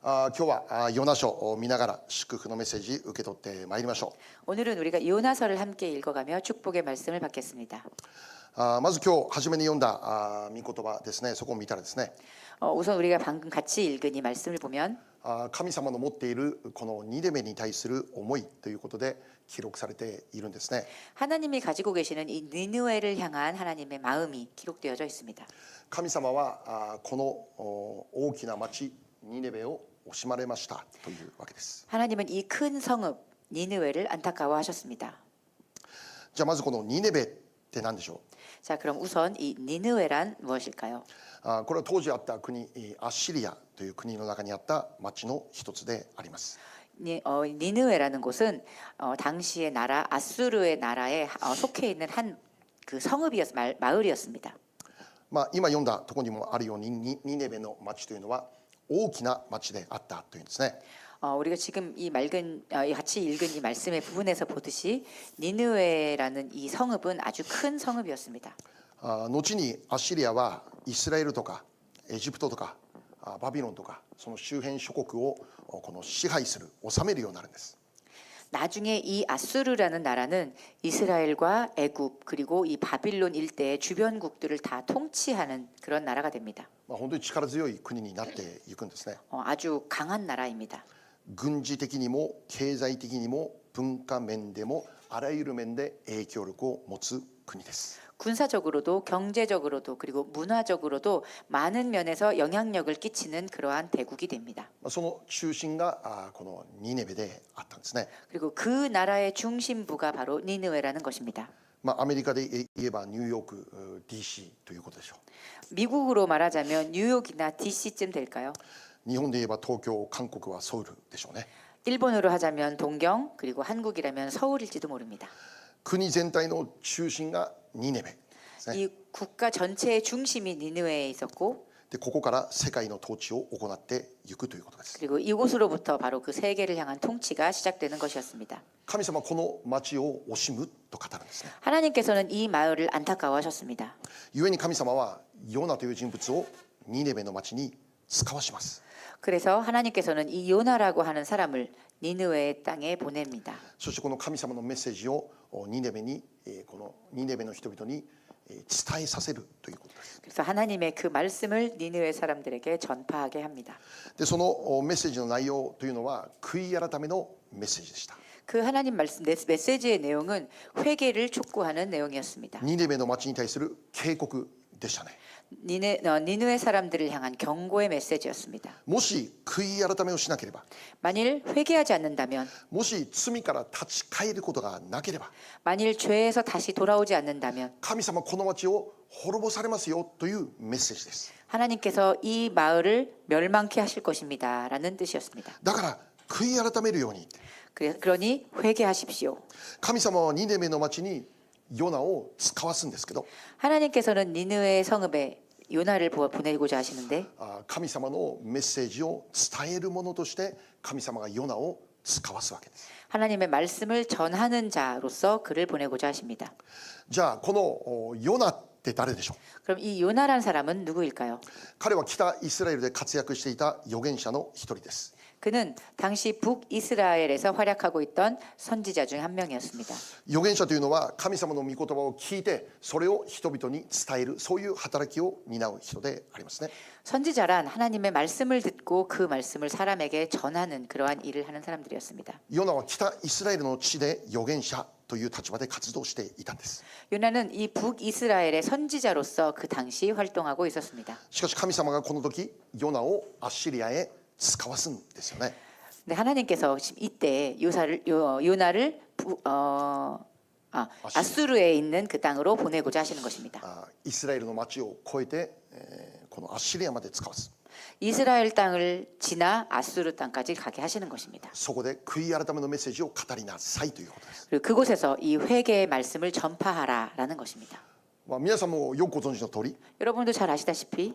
今日はヨナ書を見ながら祝福のメッセージ受け取ってまいりましょ 오늘은 우리가 요나서를 함께 읽어가며 축복의 말씀을 받겠습니다. う。まず今日初めに読んだ御言葉ですね。そこを見たらですね、 우선 우리가 방금 같이 읽은 이 말씀을 보면 神様の持っているこのニネベに対する思いということで記録されているんですね。 하나님이 가지고 계시는 이 니느웨를 향한 하나님의 마음이 기록되어져 있습니다. 神様はこの大きな町ニネベを惜しまれましたというわけです。 하나님은 이 큰 성읍 니느웨를 안타까워하셨습니다. じゃあまずこのニネベって何でしょ 자, 그럼 우선 이 니느웨란 무엇일까요? う。これは当時あった国アッシリアという国の中にあった町の一つであります。 니느웨라는 곳은 당시의 나라 아수르의 나라에 속해 있는 한 그 마을이었습니다. 今読んだところにもあるようにニネベの町というのは大きな町であったというんですね。 우리가 지금 같이 읽은 이 말씀의 부분에서 보듯이 니느웨라는 이 성읍은 아주 큰 성읍이었습니다. 後にアッシリアはイスラエルとかエジプトとかバビロンとかその周辺諸国をこの支配する治めるようになるんです。 나중에 이 아수르라는 나라는 이스라엘과 애굽 그리고 이 바빌론 일대의 주변국들을 다 통치하는 그런 나라가 됩니다. 本当に力強い国になっていくんですね。 아주 강한 나라입니다. 軍事的にも経済的にも文化面でもあらゆる面で影響力を持つ国です。 군사적으로도 경제적으로도 그리고 문화적으로도 많은 면에서 영향력을 끼치는 그러한 대국이 됩니다. その中心がこのニネベであったんですね。 그리고 그 나라의 중심부가 바로 니느웨라는 것입니다. アメリカで言えばニューヨーク DC ということでしょ 미국으로 말하자면 뉴욕이나 DC쯤 될까요? う。日本で言えば東京、韓国はソウルでしょうね。 일본으로 하자면 동경 그리고 한국이라면 서울일지도 모릅니다. 国全体の中心がニネベですね。 이 국가 전체의 중심이 니느웨에 있었고 でここから世界の統治を行っていくということです。 그리고 이곳으로부터 바로 그 세계를 향한 통치가 시작되는 것이었습니다. 神様はこの町を惜しむと語るんですね。 하나님께서는 이 마을을 안타까워하셨습니다. 故に神様はヨナという人物をニネベの町に使わします。 그래서 하나님께서는 이 요나라고 하는 사람을 니느웨의 땅에 보냅니다. そしてこの神様のメッセージをニネベにこのニネベの人々に伝えさせるということです。 그래서 하나님의 그 말씀을 니느웨 사람들에게 전파하게 합니다. でそのメッセージの内容というのは悔い改めのメッセージでした。 그 하나님 말씀 메시지의 내용은 회개를 촉구하는 내용이었습니다. ニネベの町に対する警告でしたね。 니느웨 사람들을 향한 경고의 메시지였습니다. もし悔い改めをしなければ、 만일 회개하지 않는다면, もし罪から立ち返ることがなければ、 만일 죄에서 다시 돌아오지 않는다면 神様この町を滅ぼされますよというメッセージです。 하나님께서 이 마을을 멸망케 하실 것입니다라는 뜻이었습니다. だから悔い改めるように、 그러니 회개하십시오. 神様はニネベの町にヨナを使わすんですけど、 하나님께서는 니느웨 성읍에 요나를 보내고자 하시는데 神様のメッセージを伝えるものとして神様がヨナを使わすわけです。 하나님의 말씀을 전하는 자로서 그를 보내고자 하십니다. じゃあこのヨナって誰でしょう。 그럼 이 요나란 사람은 누구일까요? 彼は北イスラエルで活躍していた預言者の一人です。 그는 당시 북이스라엘에서 활약하고 있던 선지자 중 한 명이었습니다. 預言者というのは神様の御言葉を聞いてそれを人々に伝える、そういう働きを担う人でありますね。 선지자란 하나님의 말씀을 듣고 그 말씀을 사람에게 전하는 그러한 일을 하는 사람들이었습니다. ヨナは北イスラエルの地で預言者という立場で活動していたんです。 요나는 이 북이스라엘의 선지자로서 그 당시 활동하고 있었습니다. しかし神様がこの時ヨナをアッシリアへ使わすんですよね。 근데 하나님께서 이때 요나를 아수르에 있는 그 땅으로 보내고자 하시는 것입니다. イスラエルの町を越えてこのアッシリアまで使わす。 이스라엘 땅을 지나 아수르 땅까지 가게 하시는 것입니다. そこで悔い改めのメッセージを語りなさいということです。 그리고 그곳에서 이 회개의 말씀을 전파하라라는 것입니다. 皆さんもよくご存知の通り、 여러분도 잘 아시다시피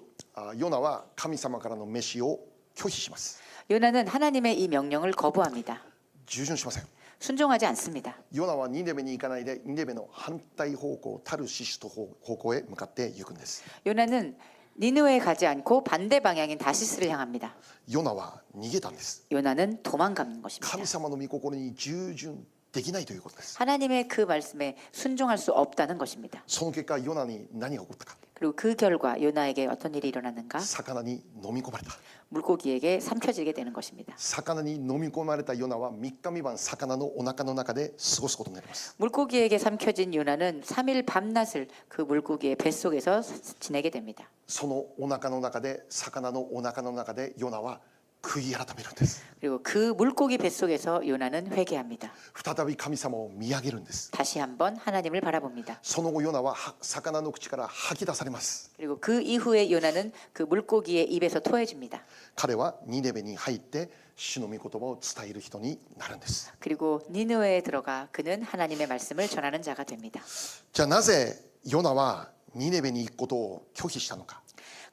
ヨナは神様からの召しを拒否します。 요나는 하나님의 이 명령을 거부합니다. 従順しません。 순종하지 않습니다. ヨナはニネベに行かないでニネベの反対方向タルシシュと方向へ向かって行くんです。 요나는 니느웨에 가지 않고 반대 방향인 다시스를 향합니다. ヨナは逃げたんです。 요나는 도망가는 것입니다. 神様の御心に従順できないということです。 하나님의 그 말씀에 순종할 수 없다는 것입니다. その結果ヨナに何が起こったか。 그리고 그 결과 요나에게 어떤 일이 일어났는가? 魚に飲み込まれた。 물고기에게 삼켜지게 되는 것입니다. 魚に飲み込まれたヨナは3日3晩魚のお腹の中で過ごすことになります。 물고기에게 삼켜진 요나는 3일 밤낮을 그 물고기의 뱃속에서 지내게 됩니다. そのお腹の中で魚のお腹の中でヨナは悔い改めるんです。 그리고 그 물고기 뱃속에서 요나는 회개합니다. 再び神様を見上げるんです。 다시 한번 하나님을 바라봅니다. その後ヨナは魚の口から吐き出されます。 그리고 그 이후에 요나는 그 물고기의 입에서 토해집니다. 彼はニネベに入って主の御言葉を伝える人になるんです。 그리고 니느웨에 들어가 그는 하나님의 말씀을 전하는 자가 됩니다. じゃあなぜヨナはニネベに行くことを拒否したのか。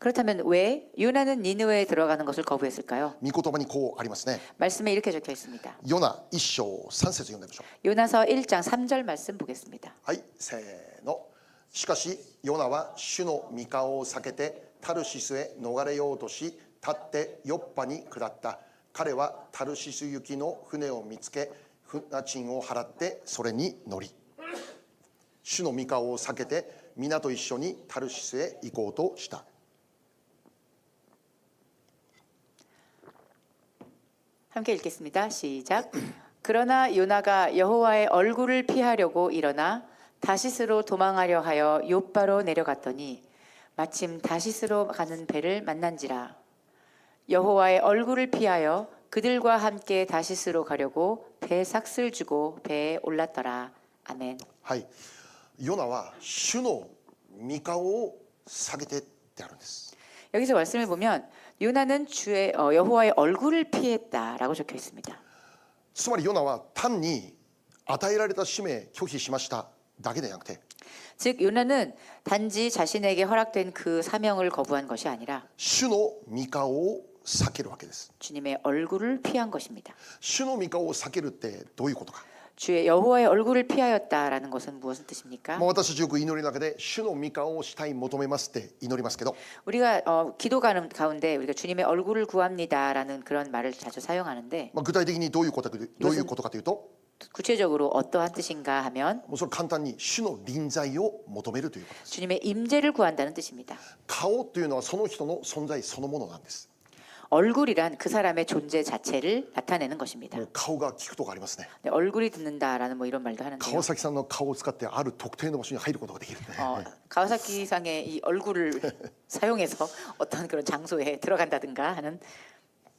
그렇다면 왜 요나는 니느웨에 들어가는 것을 거부했을까요? 御言葉にこうありますね。 말씀에 이렇게 적혀 있습니다. ヨナ1章3節読んでみましょう。 요나서 1장 3절 말씀 보겠습니다. はい、せーの。しかしヨナは主の御顔を避けてタルシスへ逃れようとし、立ってヨッパに下った。彼はタルシス行きの船を見つけ、船賃を払ってそれに乗り、主の御顔を避けて皆と一緒にタルシスへ行こうとした。 함께 읽겠습니다. 시작. 그러나 요나가 여호와의 얼굴을 피하려고 일어나 다시스로 도망하려 하여 욥바로 내려갔더니 마침 다시스로 가는 배를 만난지라. 여호와의 얼굴을 피하여 그들과 함께 다시스로 가려고 배 삭슬 주고 배에 올랐더라. 아멘. はい、ヨナは主の御顔を下げてってあるんです。 여기서 말씀을 보면 요나는 주의 여호와의 얼굴을 피했다라고 적혀 있습니다. つまりヨナは単に与えられた使命拒否しましただけでなくて、 즉 요나는 단지 자신에게 허락된 그 사명을 거부한 것이 아니라 主の御顔を避けるわけです。 주님의 얼굴을 피한 것입니다. 主の御顔を避けるってどういうことか。 주의 여호와의 얼굴을 피하였다라는 것은 무엇의 뜻입니까? 私たちよく祈りの中で主の御顔をしたい求めますって祈りますけど、 우리가 기도 가운데 우리가 주님의 얼굴을 구합니다라는 그런 말을 자주 사용하는데 具体的にどういうことかというと、 구체적으로 어떠한 뜻인가 하면 もうそれ簡単に主の臨在を求めるということです。 주님의 임재를 구한다는 뜻입니다. 顔というのはその人の存在そのものなんです。 얼굴이란 그 사람의 존재 자체를 나타내는 것입니다. もう顔が聞くとかありますね。 네, 얼굴이 듣는다라는 뭐 이런 말도 하는데요. 川崎さんの顔を使ってある特定の場所に入ることができるね。 가와사키상의 이 얼굴을 사용해서 어떤 그런 장소에 들어간다든가 하는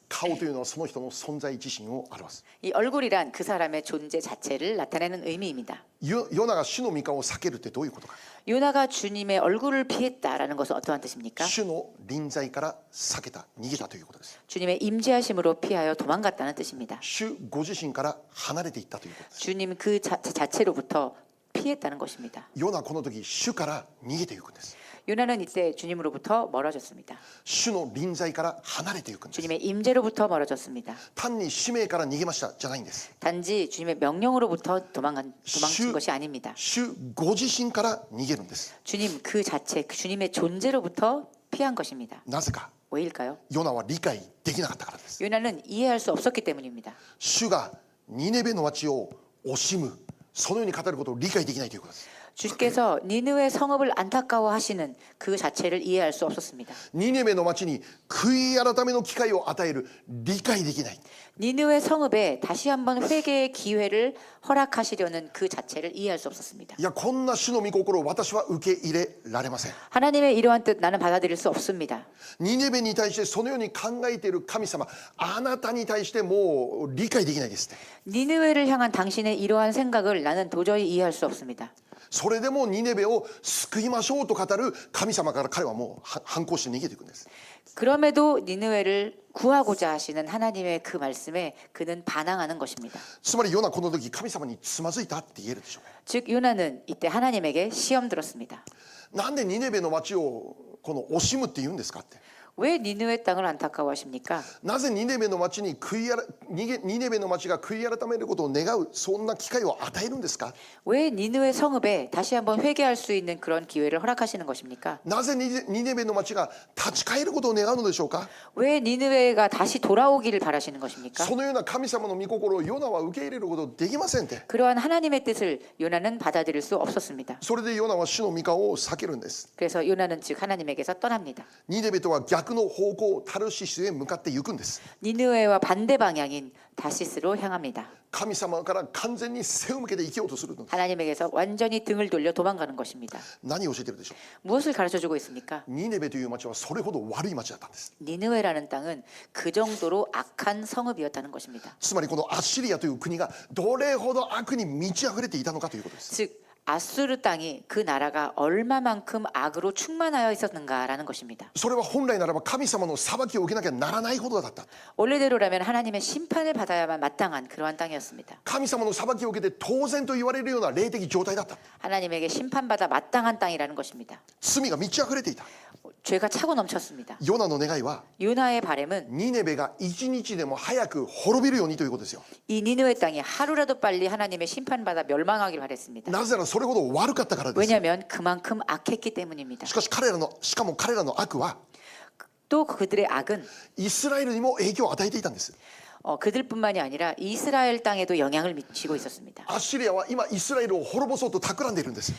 顔というのはその人の存在自身を表す。 이 얼굴이란 그 사람의 존재 자체를 나타내는 의미입니다. ヨナが主の御顔を避けるってどういうことか。 요나가 주님의 얼굴을 피했다라는 것은 어떠한 뜻입니까? 主の臨在から避けた、逃げたということです。 주님의 임재하심으로 피하여 도망갔다는 뜻입니다. 主ご自身から離れていったということです。 주님 그 자체로부터 피했다는 것입니다. ヨナはこの時主から逃げていくんです。 요나는 이때 주님으로부터 멀어졌습니다. 主の臨在から離れていくんです。 주님의 임재로부터 멀어졌습니다. 単に使命から逃げましたじゃないんです。 단지 주님의 명령으로부터 도망친 것이 아닙니다. 主ご自身から逃げるんです。 주님 그 자체, 주님의 존재로부터 피한 것입니다. なぜか。 왜일까요? ヨナは理解できなかったからです。 요나는 이해할 수 없었기 때문입니다. 主がニネベの町を惜しむ、そのように語ることを理解できないということです。 주께서 니느웨 성읍을 안타까워하시는 그 자체를 이해할 수 없었습니다. ニネベの町に悔い改めの機会を与える、理解できない。 니느웨 성읍에 다시 한번 회개의 기회를 허락하시려는 그 자체를 이해할 수 없었습니다. いや、こんな主の御心を私は受け入れられません。 하나님의 이러한 뜻 나는 받아들일 수 없습니다. ニネベに対してそのように考えている神様、あなたに対してもう理解できないですって。 니느웨를 향한 당신의 이러한 생각을 나는 도저히 이해할 수 없습니다. それでもニネベを救いましょうと語る神様から彼はもう反抗して逃げていくんです。 그럼에도 니느웨를 구하고자 하시는 하나님의 그 말씀에 그는 반항하는 것입니다. つまりヨナこの時神様につまずいたって言えるでしょうか。 즉 요나는 이때 하나님에게 시험 들었습니다. なんでニネベの町をこの惜しむって言うんですかって。왜 니느웨 땅을 안타까워하십니까? なぜニネベの町にニネベの町が悔い改めることを願うそんな機会を与えるんですか？ 왜 니느웨 성읍에 다시 한번 회개할 수 있는 그런 기회를 허락하시는 것입니까? なぜニネベの町が立ち返ることを願うのでしょうか？ 왜 니느웨가 다시 돌아오기를 바라시는 것입니까? そのような神様の御心をヨナは受け入れることできませんって。 그러한 하나님의 뜻을 요나는 받아들일 수 없었습니다. それでヨナは主の御顔を避けるんです。 그래서 요나는 즉 하나님에게서 떠납니다. ニネベとは逆の方向タルシスへ向かって行くんです。 니느웨와 반대 방향인 다시스로 향합니다. 神様から完全に背を向けて生きようとするのです。 하나님에게서 완전히 등을 돌려 도망가는 것입니다. 何を教えてるでしょ 무엇을 가르쳐주고 있습니까? う？ニネベという町はそれほど悪い町だったんです。 니느웨라는 땅은 그 정도로 악한 성읍이었다는 것입니다. つまりこのアッシリアという国がどれほど悪に満ち溢れていたのかということです。 즉 아수르 땅이 그 나라가 얼마만큼 악으로 충만하여 있었는가라는 것입니다. それは本来ならば神様の裁きを受けなきゃならないほどだった。 원래대로라면 하나님의 심판을 받아야만 마땅한 그러한 땅이었습니다. 神様の裁きを受けて当然と言われるような霊的状態だった。 하나님에게 심판받아 마땅한 땅이라는 것입니다. 罪が満ち溢れていた。 죄가 차고 넘쳤습니다. ヨナの願いは 요나의 바람은 ニネベが一日でも早く滅びるようにということですよ。 이 니느웨 땅이 하루라도 빨리 하나님의 심판받아 멸망하길 바랬습니다. なぜならそれほど悪かったからです。 왜냐하면 그만큼 악했기 때문입니다. しかも彼らの悪は 또 그들의 악은 イスラエルにも影響を与えていたんです。 그들뿐만이 아니라 이스라엘 땅에도 영향을 미치고 있었습니다. アッシリアは今イスラエルを滅ぼそうと企んでいるんです。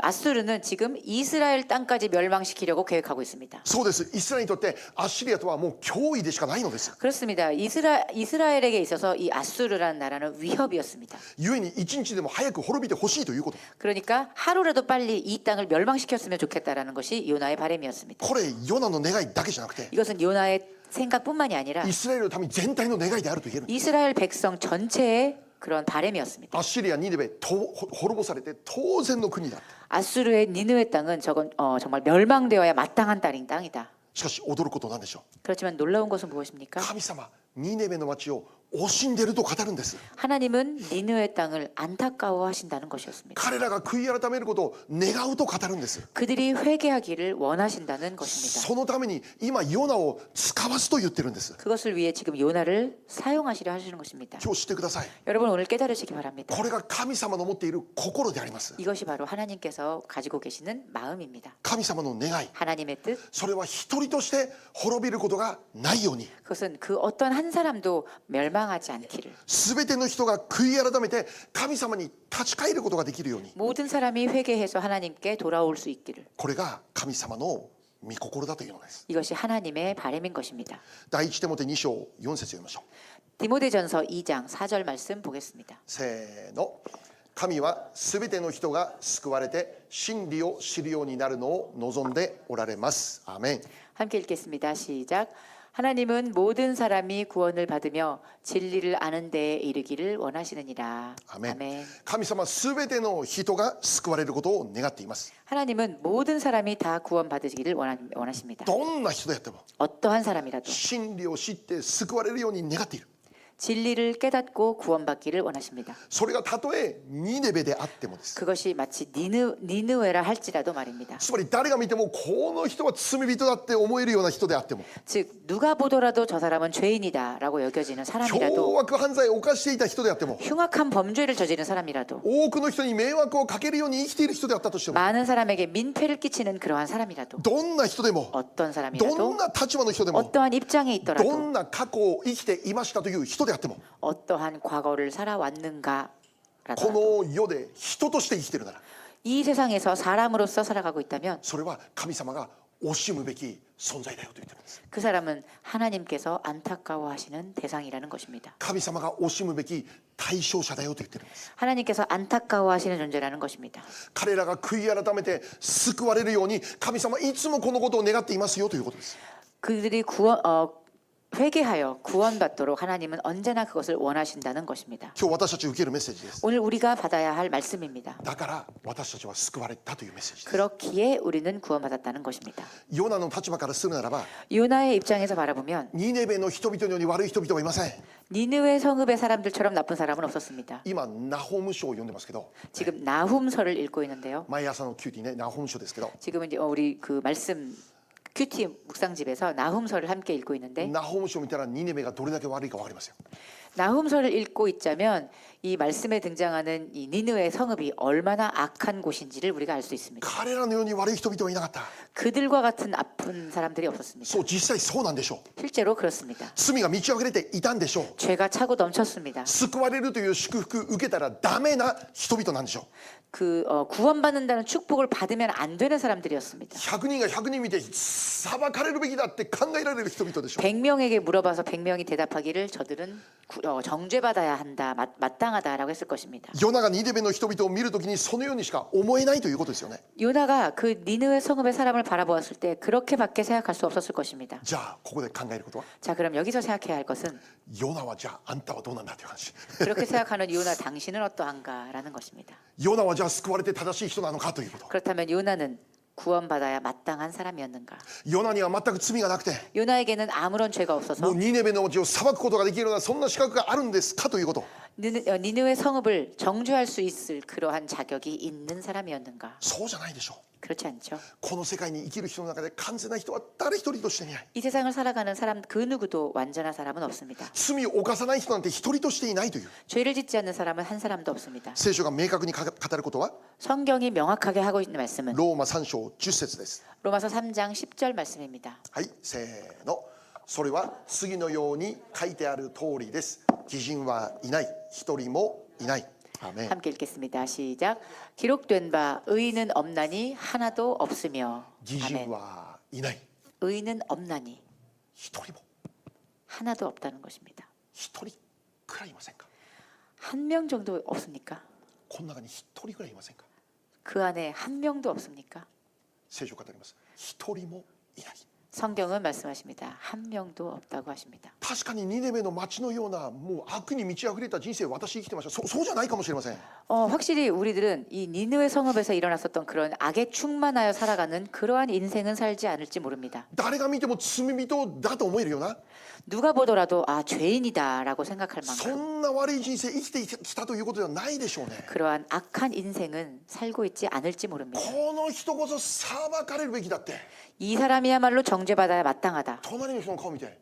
아수르는 지금 이스라엘 땅까지 멸망시키려고 계획하고 있습니다. そうです。イスラエルにとってアッシリアとはもう脅威でしかないのです。 그렇습니다. 이스라엘에게 있어서 이 아수르라는 나라는 위협이었습니다. 故に一日でも早く滅びてほしいということ。 그러니까 하루라도 빨리 이 땅을 멸망시켰으면 좋겠다라는 것이 요나의 바람이었습니다. これヨナの願いだけじゃなくて 이것은 요나의 생각뿐만이 아니라 イスラエルの民全体の願いであると言えるんです。 이스라엘 백성 전체의 그런 바람이었습니다. アッシリアニネベ滅ぼされて当然の国だった。 아수르의 니느웨 땅은 저건 정말 멸망되어야 마땅한 땅이다. しかし驚くことなんでしょ 그렇지만 놀라운 것은 무엇입니까? う。神様ニネベの町を惜しんでいると語るんです。 하나님은 니느웨 땅을 안타까워하신다는 것이었습니다. 彼らが悔い改めることを願うと語るんです。 그들이 회개하기를 원하신다는 것입니다. そのために今ヨナを使わすと言ってるんです。 그것을 위해 지금 요나를 사용하시려 하시는 것입니다. 今日知ってください。 여러분 오늘 깨달으시기 바랍니다. これが神様の持っている心であります。 이것이 바로 하나님께서 가지고 계시는 마음입니다. 神様の願い、 하나님의 뜻, それは一人として滅びることがないように、 그것은 그 어떤 한 사람도 멸망하지 않기를, すべての人が悔い改めて神様に立ち返ることができるように、 모든 사람이 회개해서 하나님께 돌아올 수 있기를, これが神様の御心だというのです。 이것이 하나님의 바람인 것입니다. 第一テモテ2章4節読みましょう。 디모데전서 2장 4절 말씀 보겠습니다. せーの。神はすべての人が救われて真理を知るようになるのを望んでおられます。アーメン。 함께 읽겠습니다. 시작. 하나님은 모든 사람이 구원을 받으며 진리를 아는 데에 이르기를 원하시느니라. アーメン。 아멘. 神様はすべての人が救われることを願っています。 하나님은 모든 사람이 다 구원받으시기를 원하십니다. どんな人であっても 어떠한 사람이라도 真理を知って救われるように願っている。 진리를 깨닫고 구원받기를 원하십니다. それがたとえニネベであってもです。 그것이 마치 니느웨라 할지라도 말입니다. つまり誰が見てもこの人は罪人だって思えるような人であっても、 즉 누가 보더라도 저 사람은 죄인이다라고 여겨지는 凶 사람이라도, 悪犯罪を犯していた人であっても、 흉악한 범죄를 저지른 사람이라도, 多くの人に迷惑をかけるように生きている人であったとしても、 많은 사람에게 민폐를 끼치는 그러한 사람이라도, どんな人でも 어떤 どん 사람이라도, な立場の人でも 어떠한 입장에 ど 있더라도, んな過去を生きていましたという人であっても、 어떠한 과거를 こ 살아왔는가라도, の世で人として生きているなら、 이 세상에서 사람으로서 살아가고 있다면 それは神様が惜しむべき存在だよと言ってるんです。 그 사람은 하나님께서 안타까워하시는 대상이라는 것입니다. 神様が惜しむべき対象者だよと言ってるんです。 하나님께서 안타까워하시는 존재라는 것입니다. 彼らが悔い改めて救われるように神様いつもこのことを願っていますよということです。 그들이 회개하여 구원받도록 하나님은 언제나 그것을 원하신다는 것입니다. 今日私たち受けるメッセージです。 오늘 우리가 받아야 할 말씀입니다. だから私たちは救われたというメッセージです。 그렇기에 우리는 구원받았다는 것입니다. ヨナの立場からするならば、 요나의 입장에서 바라보면 ニネベの人々のように悪い人々はいません。 니느웨 성읍의 사람들처럼 나쁜 사람은 없었습니다. 今ナホーム書を読んでますけど、 지금 나훔서를 읽고 있는데요. 毎朝のキューティーねナホーム書ですけど、 지금은 이제 우리 그 말씀 큐티 묵상집에서 나훔서를 함께 읽고 있는데 ナホーム書を見たらニネベがどれだけ悪いか分かりますよ。 나훔서를 읽고 있자면 이 말씀에 등장하는 이 니느웨 성읍이 얼마나 악한 곳인지를 우리가 알 수 있습니다. 彼らのように悪い人々はいなかった。 그들과 같은 아픈 사람들이 없었습니다. そう、実際そうなんでしょう。 실제로 그렇습니다. 罪が満ち溢れていたんでしょう。 죄가 차고 넘쳤습니다. 救われるという祝福受けたらダメな人々なんでしょう。 구원받는다는 축복을 받으면 안 되는 사람들이었습니다. 100人が100人見て裁かれるべきだって考えられる人々でしょう。 100명에게 물어봐서 100명이 대답하기를 저들은 정죄받아야 한다, 마땅하다라고 했을 것입니다. ヨナがニネベの人々を見るときにそのようにしか思えないということですよね。 요나가 그 니느웨 성읍의 사람을 바라보았을 때 그렇게밖에 생각할 수 없었을 것입니다. じゃあここで考えることは 자, 그럼 여기서 생각해야 할 것은 ヨナはじゃああんたはどうなんだという話。 그렇게 생각하는 요나 당신은 어떠한가라는 것입니다. ヨナはじゃあ救われて正しい人なのかということ。 그렇다면 요나는 구원받아야 마땅한 사람이었는가? ヨナには全く罪がなくて 요나에게는 아무런 죄가 もう 없어서 ニネベの地を裁くことができるようなそんな資格があるんですかということ。 니느웨 성읍을 정죄할 수 있을 그러한 자격이 있는 사람이었는가? そうじゃないでしょう。 그렇지 않죠. この世界に生きる人の中で完全な人は誰一人としていない。 이 세상을 살아가는 사람 그 누구도 완전한 사람은 없습니다. 罪を犯さない人なんて一人としていないという。 죄를 짓지 않는 사람은 한 사람도 없습니다. 聖書が明確に語ることは 성경이 명확하게 하고 있는 말씀은 ローマ3章10節です。 로마서 3장 10절 말씀입니다. はい、せーの。それは次のように書いてある通りです。義人はいない、一人もいない。アメン。 함께 읽겠습니다. 시작. 기록된 바 의인은 없나니 하나도 없으며. 義人 아멘. はいない、 의인은 없나니 一人も 하나도 없다는 것입니다. 一人くらいいませんか。 한 명 정도 없습니까? この中に一人くらいいませんか。 그 안에 한 명도 없습니까? 聖書を語ります。一人もいない。 성경은 말씀하십니다. 한 명도 없다고 하십니다. 確かにニネベの町のようなもう悪に満ち溢れた人生を私生きてました。そうじゃないかもしれません。 확실히 우리들은 이 니느웨 성읍에서 일어났었던 그런 악에 충만하여 살아가는 그러한 인생은 살지 않을지 모릅니다. 誰が見ても罪人だと思えるような 누가 보더라도 아 죄인이다라고 생각할 そ 만큼 んな悪い人生生きてきたということではないでしょうね。 그러한 악한 인생은 살고 있지 않을지 모릅니다. この人こそ裁かれるべきだって。 이 사람이야말로 정죄받아야 마땅하다. 隣の人の顔見て、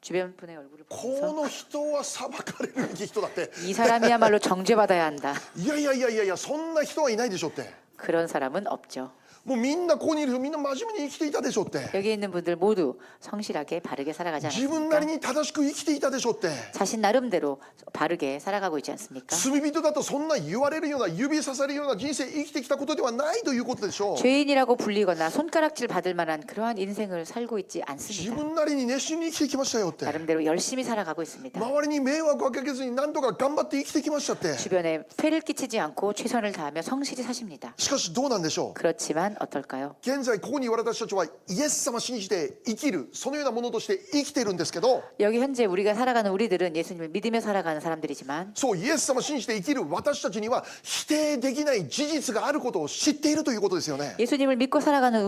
주변 분의 얼굴을 こ 보면서 の人は裁かれるべき人だって。 이 사람이야말로 정죄받아야 한다. いやいやいやいやいや、そんな人はいないでしょって。 그런 사람은 없죠. もうみんなここにいる人みんな真面目に生きていたでしょって。 여기 있는 분들 모두 성실하게 바르게 살아가지 自分な 않습니까? りに正しく生きていたでしょって。 자신 나름대로 바르게 살아가고 있지 않습니까? 罪人だとそんな言われるような指さされるような人生生きてきたことではないということでしょう。 죄인이라고 불리거나 손가락질 받을 만한 그러한 인생을 살고 있지 自 않습니다. 分なりに熱心に生きてきましたよって。 나름대로 열심히 살아가고 있습니다. 周りに迷惑をかけずに何とか頑張って生きてきましたって。 주변에 폐를 끼치지 않고 최선을 다하며 성실히 사십니다. しかしどうなんでしょう。 그렇지만 어떨까요? 現在ここに言われた人たちはイエス様を信じて生きるそのようなものとして生きているんですけど、 여기 현재 우리가 살아가는 우리들은 예수님을 믿으며 살아가는 사람들이지만 そうイエス様を信じて生きる私たちには否定できない事実があることを知っているということですよね。 예수님을 믿고 살아가는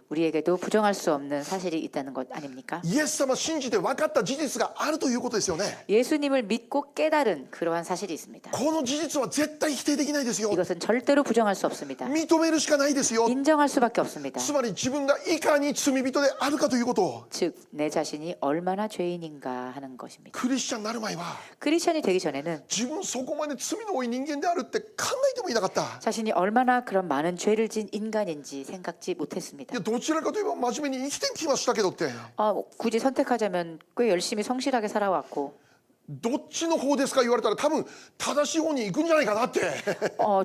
우리에게도 부정할 수 없는 사실이 있다는 것 아닙니까? イエス様を信じて分かった事実があるということですよね。 예수님을 믿고 깨달은 그러한 사실이 있습니다. この事実は絶対否定できないですよ。 이것은 절대로 부정할 수 없습니다. 認めるしかないですよ。 인정할 수밖에 없습니다. つまり自分がいかに罪人であるかということを。 즉 내 자신이 얼마나 죄인인가 하는 것입니다. クリスチャンになる前は 크리스천이 되기 전에는 自分そこまで罪の多い人間であるって考えてもいなかった。 자신이 얼마나 그런 많은 죄를 진 인간인지 생각지 い 못했습니다. やどちらかといえば真面目に生きてきましたけどって。 굳이 선택하자면 꽤 열심히 성실하게 살아왔고 どっちの方ですか言われたら多分正しい方に行くんじゃないかなって。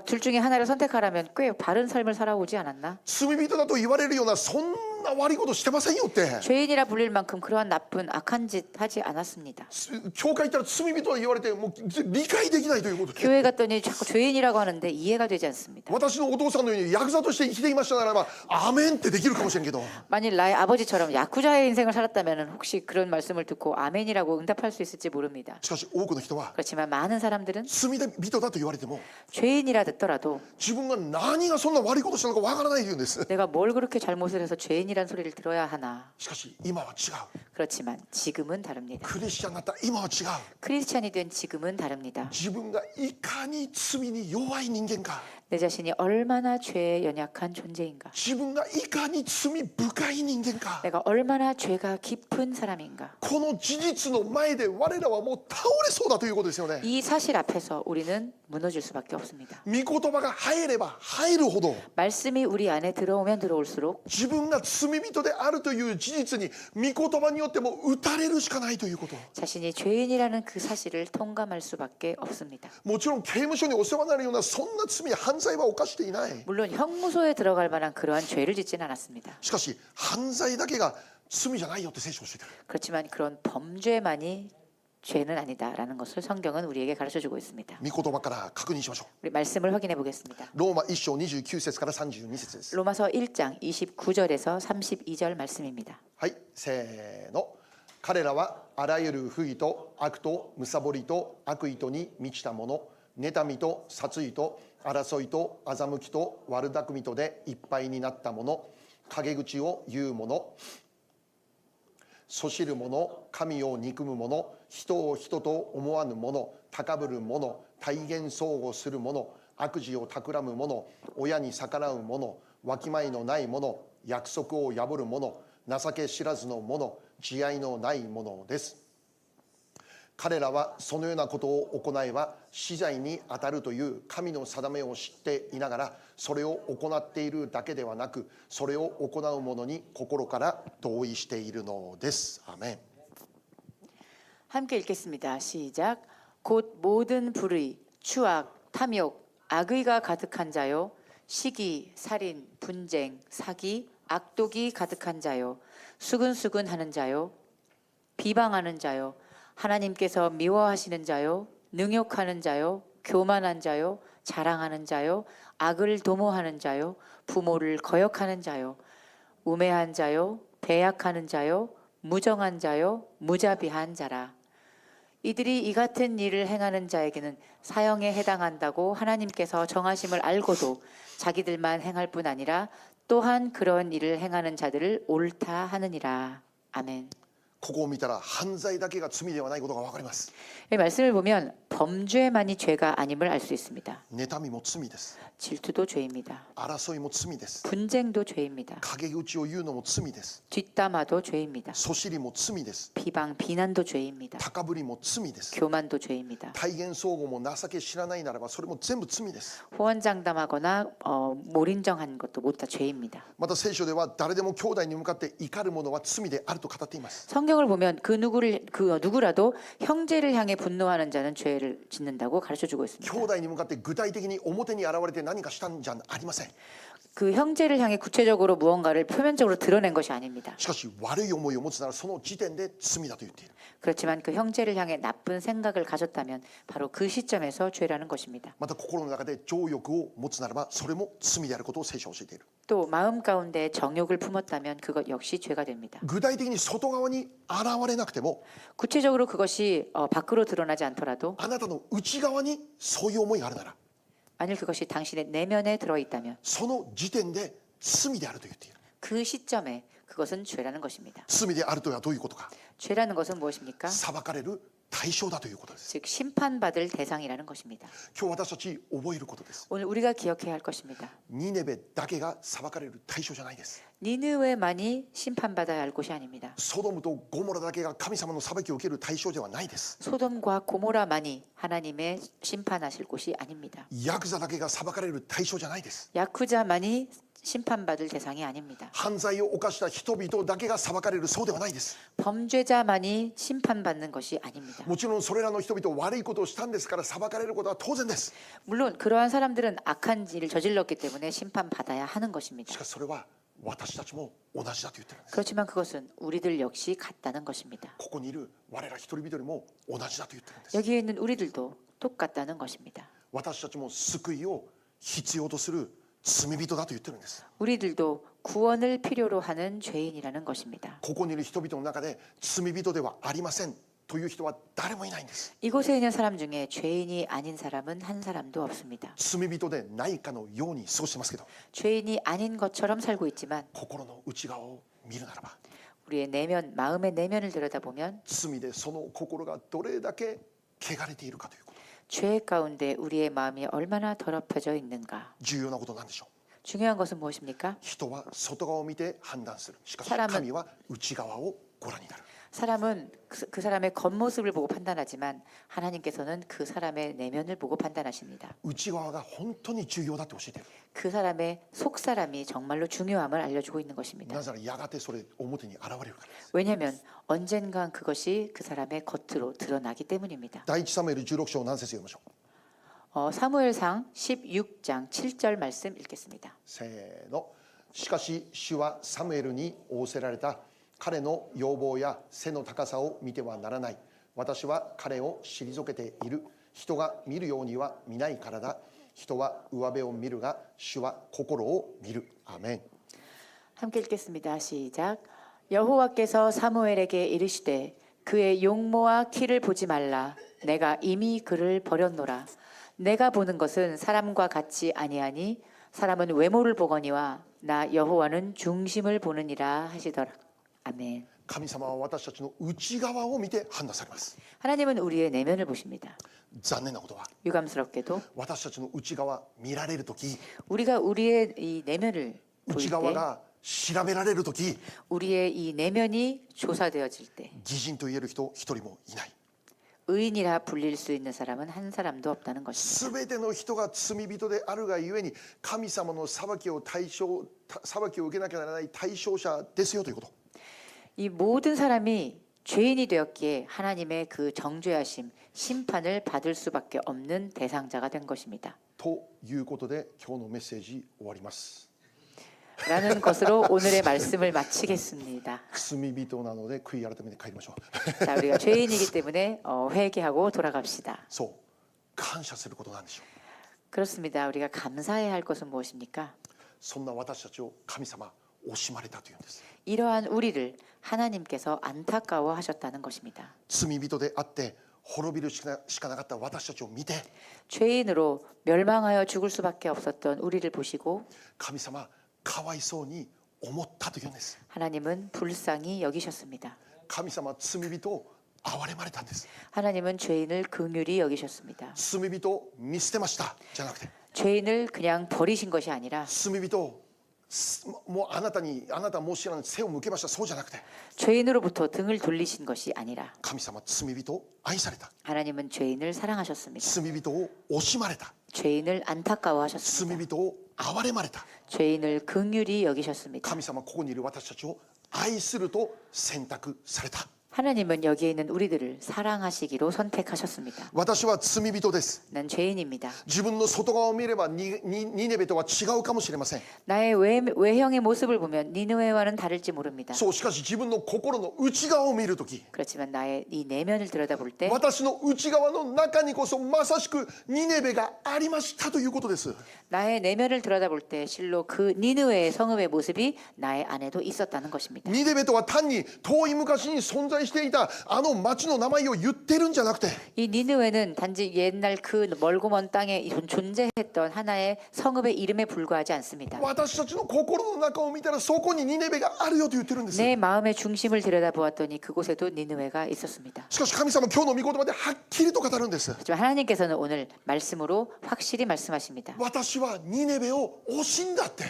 둘 중에 하나를 선택하라면 꽤 바른 삶을 살아오지 않았나? 罪人だと言われるようなそんな悪いことしてませんよって。 죄인이라 불릴 만큼 그러한 나쁜 악한 짓 하지 않았습니다. 教会行ったら罪人と言われてもう理解できないということで。 교회 갔더니 자꾸 죄인이라고 하는데 이해가 되지 않습니다. 私のお父さんのようにヤクザとして生きていましたならばアメンってできるかもしれんけど、 만일 나의 아버지처럼 야쿠자의 인생을 살았다면 혹시 그런 말씀을 듣고 아멘이라고 응답할 수 있을지 모릅니다. しかし多くの人は 그렇지만 많은 사람들은 罪人だと言われても 죄인이라 듣더라도 自分が何がそんな悪いことしたのかわからないというんです。 내가 뭘 그렇게 잘못을 해서 죄인이라고 죄인이란 소리를 들어야 하나. しかし今は違う。 그렇지만 지금은 다릅니다. クリスチャンになった今は違う。 크리스찬이 된 지금은 다릅니다. 自分がいかに罪に弱い人間か、 내 자신이 얼마나 죄에 연약한 존재인가. 自分がいかに罪深い人間か、 내가 얼마나 죄가 깊은 사람인가. この事実の前で我らはもう倒れそうだということですよね。 이 사실 앞에서 우리는 무너질 수밖에 없습니다. 御言葉が入れば入るほど 말씀이 우리 안에 들어오면 들어올수록 自分が罪人であるという事実に御言葉によっても打たれるしかないということ。 자신이 죄인이라는 그 사실을 통감할 수밖에 없습니다. もちろん刑務所にお世話になるようなそんな罪犯罪は犯していない。 물론 형무소에 들어갈 만한 그러한 죄를 짓진 않았습니다. しかし犯罪だけが罪じゃないよって聖書を教えてる。 그렇지만 그런 범죄만이 죄는 아니다라는 것을 성경은 우리에게 가르쳐주고 있습니다. 御言葉から確認しましょう。 우리 말씀을 확인해 보겠습니다. ローマ1章29節から32節です。 로마서 1장 29절에서 32절 말씀입니다. はい、せーの。彼らはあらゆる不義と悪と貪りと悪意とに満ちたもの、妬みと殺意と争いと欺きと悪巧みとでいっぱいになったもの、陰口を言う者、そしる者、神を憎む者、人を人と思わぬ者、高ぶる者、大言相互する者、悪事を企む者、親に逆らう者、わきまえのない者、約束を破る者、情け知らずの者、慈愛のない者です。彼らはそのようなことを行えば死罪に当たるという神の定めを知っていながら、それを行っているだけではなく、それを行う者に心から同意しているのです。アメン。 함께 읽겠습니다. 시작. 곧 모든 불의, 추악, 탐욕, 악의가 가득한 자요, 시기, 살인, 분쟁, 사기, 악독이 가득한 자요, 수근수근하는 자요, 비방하는 자요, 하나님께서 미워하시는 자요, 능욕하는 자요, 교만한 자요, 자랑하는 자요, 악을 도모하는 자요, 부모를 거역하는 자요, 우매한 자요, 배약하는 자요, 무정한 자요, 무자비한 자라. 이들이 이 같은 일을 행하는 자에게는 사형에 해당한다고 하나님께서 정하심을 알고도 자기들만 행할 뿐 아니라 또한 그런 일을 행하는 자들을 옳다 하느니라. 아멘. ここを見たら犯罪だけが罪ではないことが分かります。 이 말씀을 보면 범죄만이 죄가 아님을 알 수 있습니다. 妬みも罪です。 질투도 죄입니다. 争いも罪です。 분쟁도 죄입니다. 陰口を言うのも罪です。 뒷담화도 죄입니다. そしりも罪です。 비난도 죄입니다. 高ぶりも罪です。 교만도 죄입니다. 大言相互も情け知らないならばそれも全部罪です。 호언장담하거나 몰인정한 것도 모두 다 죄입니다. また聖書では誰でも兄弟に向かって怒る者は罪であると語っています。 성경을 보면 그 누구라도 형제를 향해 분노하는 자는 죄를 짓는다고 가르쳐주고 있습니다. 兄弟に向かって具体的に表に現れて何かしたんじゃありません。 그 형제를 향해 구체적으로 무언가를 표면적으로 드러낸 것이 아닙니다. しかし悪い思いを持つならその時点で罪だと言っている。 그렇지만 그 형제를 향해 나쁜 생각을 가졌다면 바로 그 시점에서 죄라는 것입니다. また心の中で情欲を持つならばそれも罪であることを聖書は教えている。 또 마음 가운데 정욕을 품었다면 그것 역시 죄가 됩니다. 具体的に外側に現れなくても 구체적으로 그것이 밖으로 드러나지 않더라도 あなたの内側にそういう思いがあるなら 만일 그것이 당신의 내면에 들어있다면 その時点で罪であると言っている。 그 시점에 그것은 죄라는 것입니다. 罪であるとはどういうことか。 죄라는 것은 무엇입니까? 裁かれる対象だということです。 즉 심판받을 대상이라는 것입니다. 今日私たち覚えることです。 오늘 우리가 기억해야 할 것입니다. ニネベだけが裁かれる対象じゃないです。 니느웨만이 심판받아야 할 곳이 아닙니다. ソドムとゴモラだけが神様の裁きを受ける対象ではないです。 소돔과 고모라만이 하나님의 심판하실 곳이 아닙니다. ヤクザだけが裁かれる対象じゃないです。 야쿠자만이 심판받을 대상이 아닙니다. 犯罪を犯した人々だけが裁かれるそうではないです。 범죄자만이 심판받는 것이 아닙니다. もちろんそれらの人々悪いことをしたんですから裁かれることは当然です。 물론 그러한 사람들은 악한 일을 저질렀기 때문에 심판받아야 하는 것입니다. しかしそれは私たちも同じだと言ってるんです。 그렇지만 그것은 우리들 역시 같다는 것입니다. ここにいる我ら一人一人も同じだと言ってるんです。 여기에 있는 우리들도 똑같다는 것입니다. 私たちも救いを必要とする罪人だと言ってるんです。 우리들도 구원을 필요로 하는 죄인이라는 것입니다. ここにいる人々の中で罪人ではありませんという人は誰もいないんです。 이곳에 있는 사람 중에 죄인이 아닌 사람은 한 사람도 없습니다. 罪人でないかのように過ごしてますけど、 죄인이 아닌 것처럼 살고 있지만 心の内側を見るならば、 우리의 내면, 마음의 내면을 들여다보면 罪でその心がどれだけ汚れているかということ、 죄 가운데 우리의 마음이 얼마나 더럽혀져 있는가. 重要なことなんでしょう。 중요한 것은 무엇입니까? 人は外側を見て判断する。しかし 사람은 神は内側をご覧になる。 사람은 그 사람의 겉모습을 보고 판단하지만 하나님께서는 그 사람의 내면을 보고 판단하십니다. 内側が本当に重要だって教えている。 그 사람의 속 사람이 정말로 중요함을 알려주고 있는 것입니다. なぜならやがてそれ表に現れるからです。 왜냐하면 언젠간 그것이 그 사람의 겉으로 드러나기 때문입니다. 第一サムエル16章何節読みましょう。 사무엘상 16장 7절 말씀 읽겠습니다. せーの。しかし主はサムエルに仰せられた。彼の要望や背の高さを見てはならない。私は彼を退けている。人が見るようには見ないからだ。人は上辺を見るが主は心を見る。アメン。 함께 읽겠습니다. 시작. 여호와께서 사무엘에게 이르시되 그의 용모와 키를 보지 말라. 내가 이미 그를 버렸노라. 내가 보는 것은 사람과 같지 아니하니 사람은 외모를 보거니와 나 여호와는 중심을 보느니라 하시더라. 아멘. 神様は私たちの内側を見て判断されます。 하나님은 우리의 내면을 보십니다. 残念なことは 유감스럽게도 私たちの内側見られるとき、 우리가 우리의 이 내면을 볼 内 때 側が調べられるとき、 우리의 이 내면이 조사되어질 때 義人と言える人一人もいない。 의인이라 불릴 수 있는 사람은 한 사람도 없다는 것입니다. すべての人が罪人であるがゆえに神様の裁きを受けなきゃならない対象者ですよということ。 이 모든 사람이 죄인이 되었기에 하나님의 그 정죄하심, 심판을 받을 수밖에 없는 대상자가 된 것입니다. ということで今日のメッセージ終わります。 라는 것으로 오늘의 말씀을 마치겠습니다. 罪人なので悔い改めて帰りましょう。 자, 우리가 죄인이기 때문에 회개하고 돌아갑시다. そう感謝することなんでしょう。 그렇습니다. 우리가 감사해야 할 것은 무엇입니까? そんな私たちを神様惜しまれたというんです。 이러한 우리를 하나님께서 안타까워하셨다는 것입니다. 罪人であって滅びるしかなかった私たちを見て、 죄인으로 멸망하여 죽을 수밖에 없었던 우리를 보시고 神様かわいそうに思ったというんです。 하나님은 불쌍히 여기셨습니다. 神様罪人を憐れまれたんです。 하나님은 죄인을 긍휼히 여기셨습니다. 罪人を見捨てましたじゃなくて、 죄인을 그냥 버리신 것이 아니라 罪人をもうあなたもう知らない背を向けました、そうじゃなくて、 죄인으로부터 등을 돌리신 것이 아니라 神様罪人を愛された、 하나님은 죄인을 사랑하셨습니다. 罪人を惜しまれた、 죄인을 안타까워하셨습니다. 罪人を憐れまれた。 죄인을 긍휼히 여기셨습니다. 神様ここにいる私たちを愛すると選択された。 하나님은 여기에 있는 우리들을 사랑하시기로 선택하셨습니다. 私は罪人です。 난 죄인입니다. 自分の外側を見ればニネベとは違うかもしれません。 나의 외형의 모습을 보면 니느웨와는 다를지 모릅니다. そうしかし自分の心の内側を見るとき、 그렇지만 나의 이 내면을 들여다볼 때 私の内側の中にこそまさしくニネベがありましたということです。 나의 내면을 들여다볼 때 실로 그 니느웨의 성읍의 모습이 나의 안에도 있었다는 것입니다. ニネベとは単に遠い昔に存在していたあの町の名前を言ってるんじゃなくて、 이 니느웨는 단지 옛날 그 멀고 먼 땅에 존재했던 하나의 성읍의 이름에 불과하지 않습니다. 私たちの心の中を見たらそこにニネベがあるよと言ってるんです。 내 마음의 중심을 들여다보았더니 그곳에도 니느웨가 있었습니다. しかし神様今日の御言葉ではっきりと語るんです。 하지만 하나님께서는 오늘 말씀으로 확실히 말씀하십니다. 私はニネベを惜しんだって。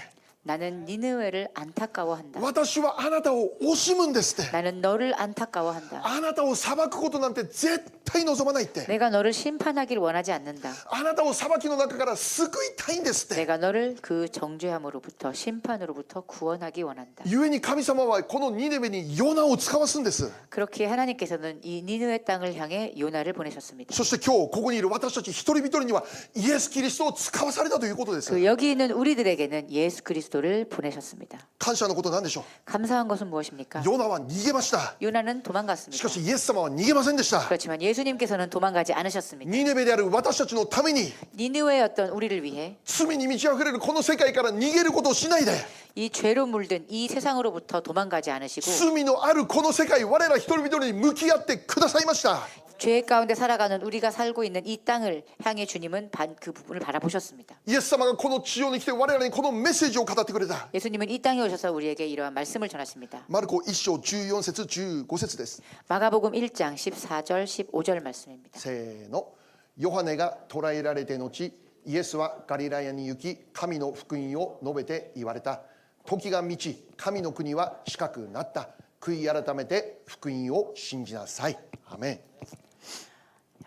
나는 니느웨를 안타까워한다. 私はあなたを惜しむんですって。 나는 너를 안타까워한다. あなたを裁くことなんて絶対望まないって。 내가 너를 심판하길 원하지 않는다. あなたを裁きの中から救いたいんですって。 내가 너를 그 정죄함으로부터 심판으로부터 구원하기 원한다. 故に神様はこのニネベにヨナを使わすんです。 그렇게 하나님께서는 이 니느웨 땅을 향해 요나를 보내셨습니다. そして今日ここにいる私たち一人一人にはイエス・キリストを使わされたということです。 그 여기 있는 우리들에게는 예수 그리스도를 그리스도를 보내셨습니다. 感謝のことなんでしょ 감사한 것은 무엇입니까? う。ヨナは逃げました。 요나는 し 도망갔습니다. かしイエス様は逃げませんでした。 그렇지만 예수님께서는 도망가지 않으셨습니다. ニネベである私たちのために 니느웨였던 우리를 위해 罪に満ち溢れるこの世界から逃げることをしないで、 이 죄로 물든 이 세상으로부터 도망가지 않으시고 罪のあるこの世界、我ら一人一人に向き合ってくださいました。 죄 가운데 살아가는 우리가 살고 있는 이 땅을 향해 주님은 그 부분을 바라보셨습니다. イエス様がこの地上に来て我々にこのメッセージを語ってくれた。 예수님은 이 땅에 오셔서 우리에게 이러한 말씀을 전하십니다. マルコ1章14節15節です。 마가복음 1장 14절 15절 말씀입니다. せーの。ヨハネが捕らえられて後、イエスはガリラヤに行き、神の福音を述べて言われた。時が満ち、神の国は近くなった。悔い改めて福音を信じなさい。アメン。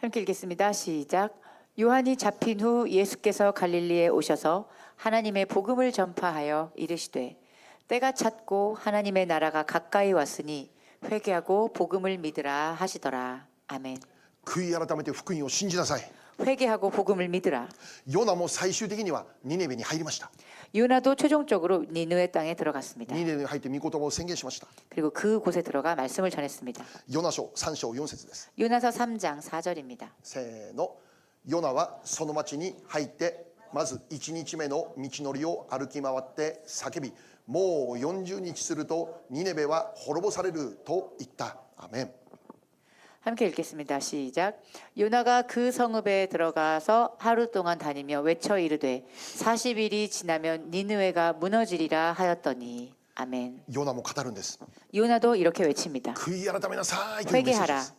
함께 읽겠습니다. 시작. 요한이 잡힌 후 예수께서 갈릴리에 오셔서 하나님의 복음을 전파하여 이르시되 때가 찼고 하나님의 나라가 가까이 왔으니 회개하고 복음을 믿으라 하시더라. 아멘. 悔い改めて福音を信じなさい。 회개하고 복음을 믿으라. ヨナも最終的にはニネベに入りました。 요나도 최종적으로 니느웨 땅에 들어갔습니다. ニネベに入って御言葉を宣言しました。 그리고 그곳에 들어가 말씀을 전했습니다. ヨナ書3章4節です。 요나서 3장 4절입니다. せーの。ヨナはその町に入ってまず1日目の道のりを歩き回って叫び、もう40日するとニネベは滅ぼされると言った。アメン。 함께 읽겠습니다. 시작. 요나가 그 성읍에 들어가서 하루 동안 다니며 외쳐 이르되 40일이 지나면 니느웨가 무너지리라 하였더니 아멘. ヨナも語るんです。 요나도 이렇게 외칩니다. 悔い改めなさいというメッセージで 회개하라. す。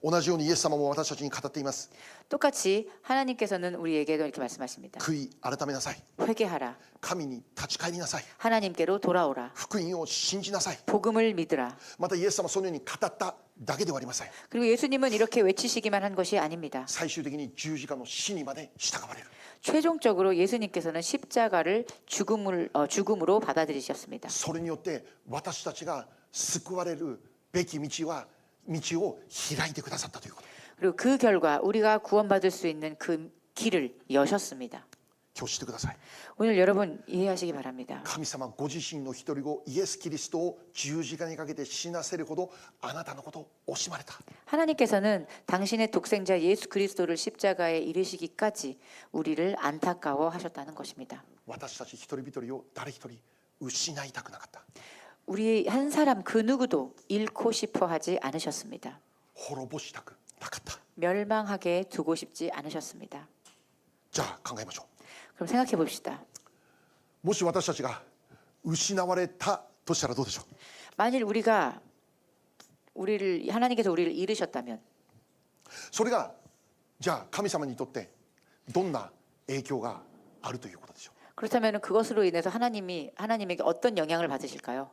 同じようにイエス様も私たちに語っています。 똑같이 하나님께서는 우리에게도 이렇게 말씀하십니다. 悔い改めなさい。 회개하라. 神に立ち返りなさい。 하나님께로 돌아오라. 福音を信じなさい。 복음을 믿으라. またイエス様はそのように語っただけではありません。 그리고 예수님은 이렇게 외치시기만 한 것이 아닙니다. 最終的に十字架の死にまで従われる。 최종적으로 예수님께서는 십자가를 죽음으로 받아들이셨습니다. それによって私たちが救われるべき道を開いてくださったということ。 그리고 그 결과 우리가 구원받을 수 있는 그 길을 여셨습니다. 今日してください。 오늘 여러분 이해하시기 바랍니다. 神様ご自身の一人子イエス・キリストを十字架にかけて死なせるほどあなたのことを惜しまれた。 하나님께서는 당신의 독생자 예수 그리스도를 십자가에 이르시기까지 우리를 안타까워하셨다는 것입니다. 私たち一人一人を誰一人失いたくなかった。 우리 한 사람 그 누구도 잃고 싶어 하지 않으셨습니다. 滅ぼしたくなかった。 멸망하게 두고 싶지 않으셨습니다. じゃあ考えましょう。 그럼 생각해 봅시다. もし私たちが失われたとしたらどうでしょう。 만일 하나님께서 우리를 잃으셨다면 それがじゃあ神様にとってどんな影響があるということでしょう。 그렇다면 그것으로 인해서 하나님에게 어떤 영향을 받으실까요?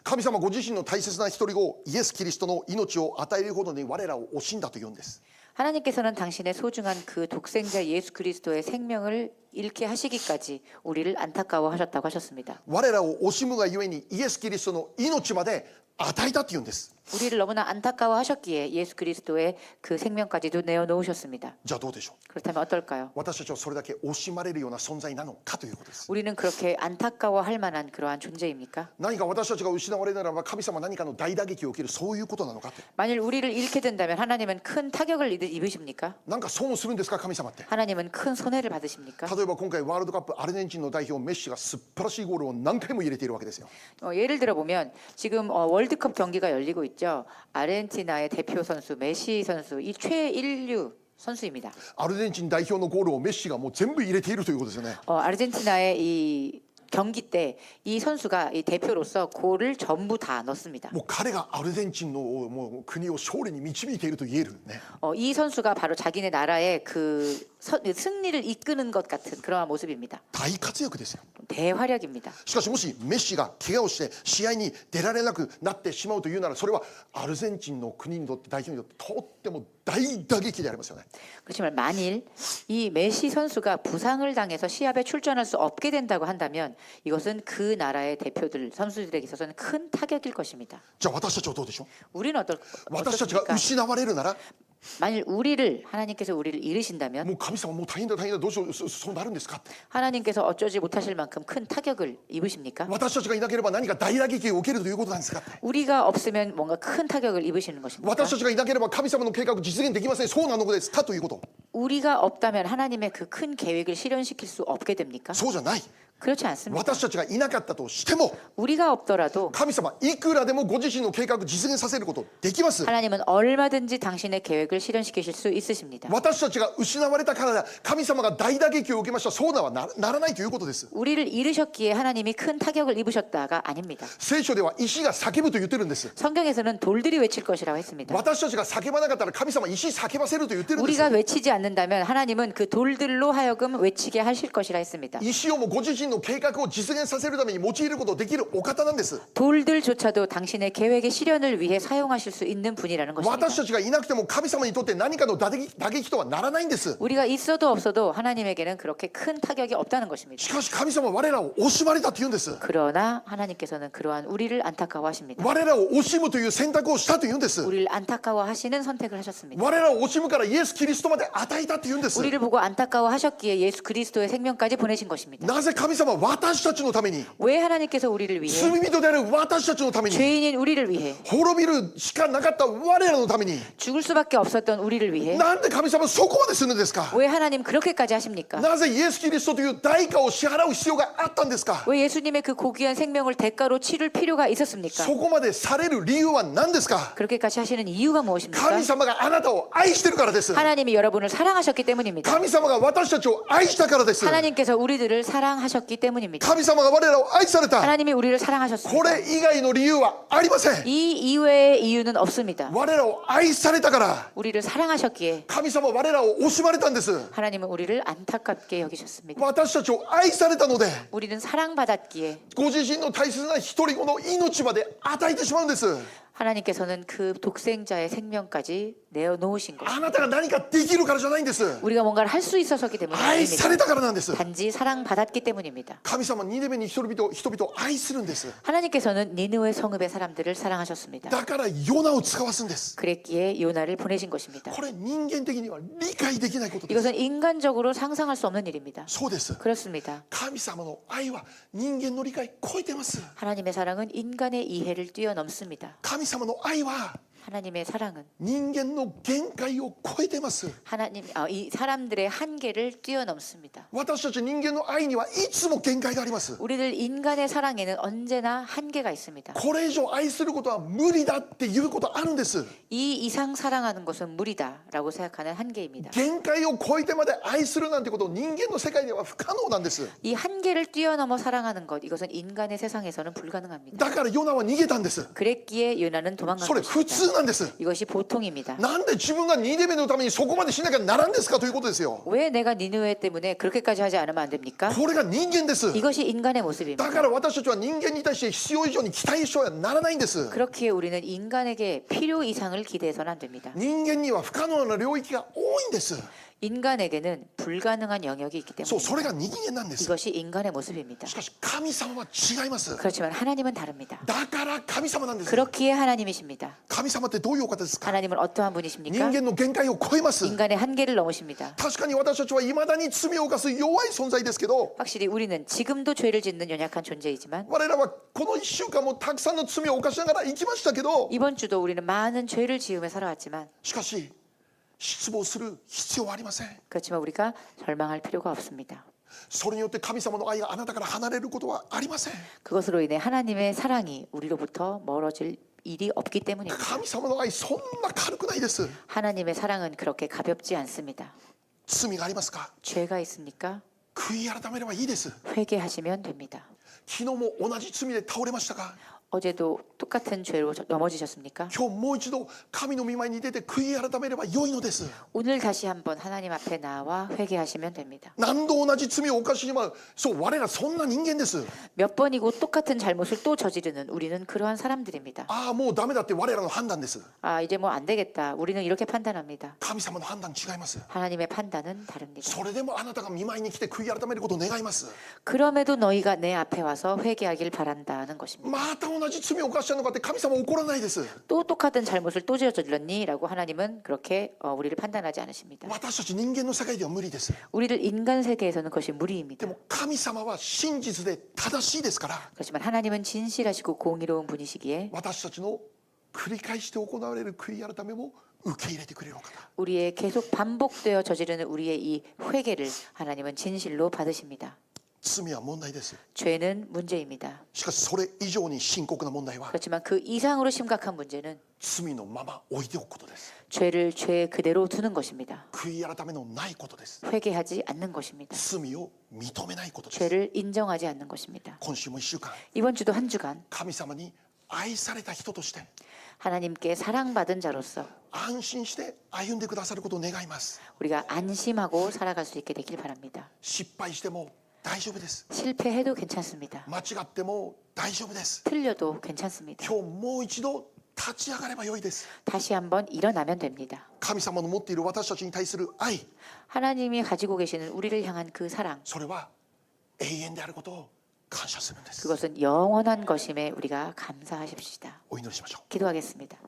神様ご自身の大切な一人子イエス・キリストの命を与えるほどに我らを惜しんだというんです。 하나님께서는 당신의 소중한 그 독생자 예수 그리스도의 생명을 잃게 하시기까지 우리를 안타까워하셨다고 하셨습니다. 我らを惜しむがゆえにイエス・キリストの命まで与えたっていうんです。 우리를 너무나 안타까워하셨기에 예수 그리스도의 그 생명까지도 내어놓으셨습니다. じゃあどうでしょう。 그렇다면 어떨까요? 私たちはそれだけ惜しまれるような存在なのかということです。 우리는 그렇게 안타까워할 만한 그러한 존재입니까? 何か私たちが失われるならば神様は何かの大打撃を受けるそういうことなのかと。 만일 우리를 잃게 된다면 하나님은 큰 타격을 입으십니까? なんか損をするんですか神様って。 하나님은 큰 손해를 받으십니까? 例えば今回ワールドカップアルゼンチンの代表メッシが素晴らしいゴールを何回も入れているわけですよ。 예를 들어보면 지금 월드컵 경기가 열리고 있죠. 아르헨티나의 대표 선수 메시 선수 이 최인류 선수입니다. アルゼンチン代表のゴールをメッシがもう全部入れているということですよね。 아르헨티나의 이 경기 때 이 선수가 이 대표로서 골을 전부 다 넣습니다. もう彼がアルゼンチンのもう国を勝利に導いていると言えるね。 이 선수가 바로 자기네 나라의 그 승리를 이끄는 것 같은 그러한 모습입니다. 大活躍ですよ。 대활약입니다. しかしもしメッシが怪我をして試合に出られなくなってしまうというならそれはアルゼンチンの国にとって代表にとってとっても大打撃でありますよね。 그렇지만 만일 이 메시 선수가 부상을 당해서 시합에 출전할 수 없게 된다고 한다면 이것은 그 나라의 대표들 선수들에게 있어서는 큰 타격일 것입니다. じゃあ私たちはどうでしょう。 우리는 私たちが 어떻습니까? 失われるなら 만일 우리를 하나님께서 우리를 잃으신다면 もう神様もう大変だ大変だどうしようそうなるんですかって 하나님께서 어쩌지 못하실 만큼 큰 타격을 입으십니까? 私たちがいなければ何か大打撃を受けるということなんですかって 우리가 없으면 뭔가 큰 타격을 입으시는 것입니까? 私たちがいなければ神様の計画実現できませんそうなのですかということ 우리가 없다면 하나님의 그 큰 계획을 실현시킬 수 없게 됩니까? そうじゃない 그렇지 않습니다. 私たちがいなかったとしても 우리가 없더라도 神様いくらでもご自身の計画実現させることできます 하나님은 얼마든지 당신의 계획을 실현시키실 수 있으십니다. 私たちが失われたから神様が大打撃を受けましたそうはならないということです 우리를 잃으셨기에 하나님이 큰 타격을 입으셨다가 아닙니다. 聖書では石が叫ぶと言ってるんです 성경에서는 돌들이 외칠 것이라고 했습니다. 私たちが叫ばなかったら神様石叫ばせると言ってるんです 우리가 외치지 않는다면 하나님은 그 돌들로 하여금 외치게 하실 것이라 했습니다. 石をもご自身の計画を実現させるために用いることできるお方なんです 돌들조차도 당신의 계획의 실현을 위해 사용하실 수 있는 분이라는 것입니다. 私たちがいなくても神様にとって何かの打撃とはならないんです 우리가 있어도 없어도 하나님에게는 그렇게 큰 타격이 없다는 것입니다. しかし神様は我らを惜しまれたというんです 그러나 하나님께서는 그러한 우리를 안타까워하십니다. 我らを惜しむという選択をしたというんです 우리를 안타까워하시는 선택을 하셨습니다. 我らを惜しむからイエス・キリストまで与えたというんです 우리를 보고 안타까워하셨기에 예수 그리스도의 생명까지 보내신 것입니다. なぜ神様は私たちのために 왜 하나님께서 우리를 위해 罪人である私たちのために 죄인인 우리를 위해 滅びるしかなかった我らのために 죽을 수밖에 없었던 우리를 위해 なんで神様はそこまでするんですか 왜 하나님 그렇게까지 하십니까? なぜイエス・キリストという代価を支払う必要があったんですか 왜 예수님의 그 고귀한 생명을 대가로 치를 필요가 있었습니까? そこまでされる理由は何ですか 그렇게까지 하시는 이유가 무엇입니까? 神様があなたを愛してるからです 하나님이 여러분을 사랑하셨기 때문입니다. 神様が私たちを愛したからです 하나님께서 우리들을 사랑하셨기 때문입니다. 神様が我らを愛された 하나님이 우리를 こ 사랑하셨습니다. れ以外の理由はありません 이 이외의 이유는 없습니다. 我らを愛されたから 우리를 사랑하셨기에 神様は我らを惜しまれたんです 하나님은 우리를 안타깝게 여기셨습니다. 私たちを愛されたので 우리는 사랑받았기에 ご自身の大切な一人子の命まで与えてしまうんです 하나님께서는 그 독생자의 생명까지 내어놓으신 あ 것입니다. なたが何かできるからじゃないんです 우리가 뭔가를 할 수 있어서기 때문이 愛され 아닙니다. たからなんです 단지 사랑받았기 때문입니다. 神様ニネベに人々を愛するんです 하나님께서는 니느웨 성읍의 사람들을 사랑하셨습니다. だからヨナを使わすんです 그랬기에 요나를 보내신 것입니다. これ人間的には理解できないことです 이것은 인간적으로 상상할 수 없는 일입니다. そうです 그렇습니다. 神様の愛は人間の理解超えてます 하나님의 사랑은 인간의 이해를 뛰어넘습니다. 神様の愛は 하나님의 사랑은 人間の限界を超えてます 이 사람들의 한계를 뛰어넘습니다. 私たち人間の愛にはいつも限界があります 우리들 인간의 사랑에는 언제나 한계가 있습니다. これ以上愛することは無理だっていうことあるんです 이 이상 사랑하는 것은 무리다라고 생각하는 한계입니다. 限界を超えてまで愛するなんてこと人間の世界では不可能なんです 이 한계를 뛰어넘어 사랑하는 것 이것은 인간의 세상에서는 불가능합니다. だからヨナは逃げたんです 그랬기에 요나는 도망간 それ普 것입니다. 通なんです 이것이 보통입니다. なんで自分がニネベのためにそこまでしなきゃならんですかということですよ 왜 내가 니느웨 때문에 그렇게까지 하지 않으면 안 됩니까? これが人間です 이것이 인간의 모습입니다. だから私たちは人間に対して必要以上に期待しはならないんです 그렇기에 우리는 인간에게 필요 이상을 기대해서는 안 됩니다. 人間には不可能な領域が多いんです 인간에게는 불가능한 영역이 있기 そうそれ 때문에 が人間なんです 이것이 인간의 모습입니다. しかし神様は違います 그렇지만 하나님은 다릅니다. だから神様なんです 그렇기에 하나님이십니다. 神様ってどういうお方ですか 하나님은 어떠한 人 분이십니까? 間の限界を超えます 인간의 한계를 넘으십니다. 確かに私たちは未だに罪を犯す弱い存在ですけど 확실히 우리는 지금도 죄를 짓는 연약한 존재이지만 我らはこの1週間もたくさんの罪を犯しながら生きましたけど 이번 주도 우리는 많은 죄를 지으며 살아왔지만 しかし失望する必要はありません 그렇지만 우리가 절망할 필요가 없습니다. それによって神様の愛があなたから離れることはありません 그것으로 인해 하나님의 사랑이 우리로부터 멀어질 일이 없기 때문입니다. 神様の愛そんな軽くないです 하나님의 사랑은 그렇게 가볍지 않습니다. 罪がありますか 죄가 있습니까? 悔い改めればいいです 회개하시면 됩니다. 昨日も同じ罪で倒れましたか 어제도 똑같은 죄로 넘어지셨습니까? 今日もう一度神の御前に出て悔い改めれば良いのです 오늘 다시 한번 하나님 앞에 나와 회개하시면 됩니다. 何度同じ罪を犯してしまうそう我らそんな人間です 몇 번이고 똑같은 잘못을 또 저지르는 우리는 그러한 사람들입니다. ああもうダメだって我らの判断です 아, 이제 뭐 안 되겠다. 우리는 이렇게 판단합니다. 神様の判断違います 하나님의 판단은 다릅니다. それでもあなたが御前に来て悔い改めることを願います 그럼에도 너희가 내 앞에 와서 회개하길 바란다는 것입니다. また同同じ罪を犯したのかって神様は怒らないです。 또 똑같은 잘못을 또 저질렀니? 라고 하나님은 그렇게 우리를 판단하지 않으십니다. 私たち人間の世界では無理です。 우리를 인간 세계에서는 그것이 で 무리입니다. も神様は真実で正しいですから、 그렇지만 하나님은 진실하시고 공의로운 분이시기에 私たちの繰り返して行われる悔い改めも受け入れてくれるお方。 우리의 계속 반복되어 저지르는 우리의 이 회개를 하나님은 진실로 받으십니다. 罪は問題です。 죄는 문제입니다. しかしそれ以上に深刻な問題は 그렇지만 그 이상으로 심각한 문제는 罪のまま置いておくことです。 죄를 죄 그대로 두는 것입니다. 悔い改めのないことです。 회개하지 않는 것입니다. 罪を認めないことです。 죄를 인정하지 않는 것입니다. 今週も1週間 이번 주도 한 주간 神様に愛された人として 하나님께 사랑받은 자로서 安心して歩んでくださることを願います。 우리가 안심하고 살아갈 수 있게 되길 바랍니다. 失敗しても大丈夫です。 실패해도 괜찮습니다. 間違っても大丈夫です。 틀려도 괜찮습니다. 今日もう一度立ち上がればよいです。 다시 한번 일어나면 됩니다. 神様の持っている私たちに対する愛、 하나님이 가지고 계시는 우리를 향한 그 사랑, それは永遠であることを感謝するんです。 그것은 영원한 것임에 우리가 감사하십시다. お祈りしましょう。 기도하겠습니다.